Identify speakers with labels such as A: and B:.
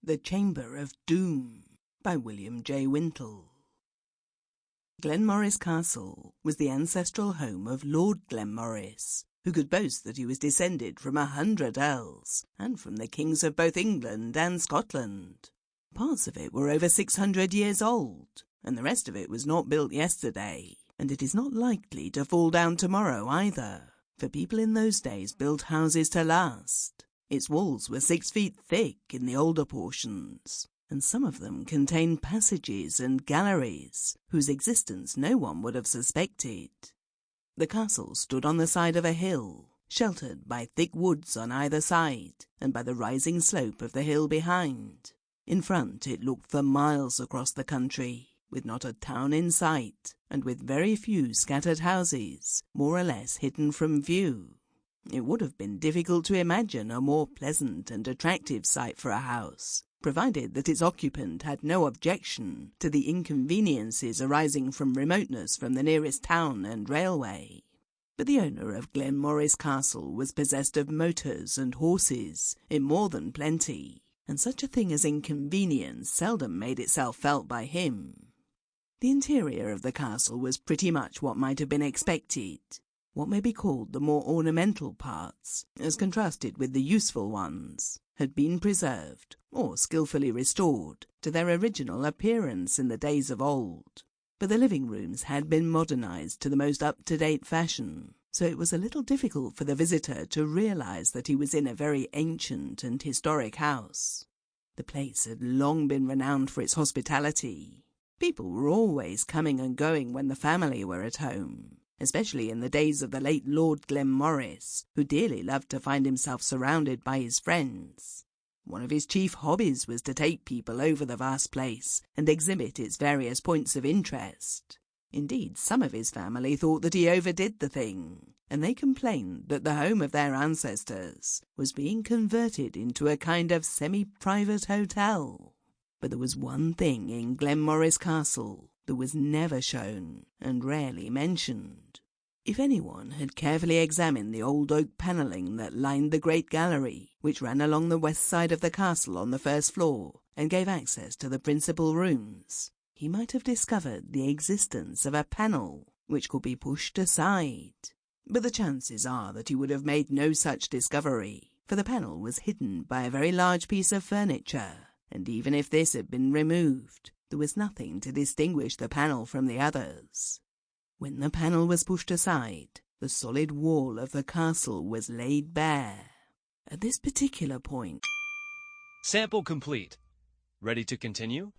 A: The Chamber of Doom by William J. Wintle. Glamis Castle was the ancestral home of Lord Glamis, who could boast that he was descended from 100 earls, and from the kings of both England and Scotland. Parts of it were over 600 years old, and the rest of it was not built yesterday, and it is not likely to fall down tomorrow either, for people in those days built houses to last. Its walls were 6 feet thick in the older portions, and some of them contained passages and galleries whose existence no one would have suspected. The castle stood on the side of a hill, sheltered by thick woods on either side and by the rising slope of the hill behind. In front it looked for miles across the country, with not a town in sight, and with very few scattered houses, more or less hidden from view. It would have been difficult to imagine a more pleasant and attractive site for a house, provided that its occupant had no objection to the inconveniences arising from remoteness from the nearest town and railway. But the owner of Glamis Castle was possessed of motors and horses in more than plenty, and such a thing as inconvenience seldom made itself felt by him. The interior of the castle was pretty much what might have been expected. What may be called the more ornamental parts, as contrasted with the useful ones, had been preserved, or skilfully restored, to their original appearance in the days of old. But the living rooms had been modernized to the most up-to-date fashion, so it was a little difficult for the visitor to realize that he was in a very ancient and historic house. The place had long been renowned for its hospitality. People were always coming and going when the family were at home, especially in the days of the late Lord Glamis, who dearly loved to find himself surrounded by his friends. One of his chief hobbies was to take people over the vast place and exhibit its various points of interest. Indeed, some of his family thought that he overdid the thing, and they complained that the home of their ancestors was being converted into a kind of semi-private hotel. But there was one thing in Glamis Castle that was never shown and rarely mentioned. If anyone had carefully examined the old oak panelling that lined the great gallery, which ran along the west side of the castle on the first floor and gave access to the principal rooms, he might have discovered the existence of a panel which could be pushed aside. But the chances are that he would have made no such discovery, for the panel was hidden by a very large piece of furniture, and even if this had been removed, there was nothing to distinguish the panel from the others. When the panel was pushed aside, the solid wall of the castle was laid bare. At this particular point...
B: Sample complete. Ready to continue?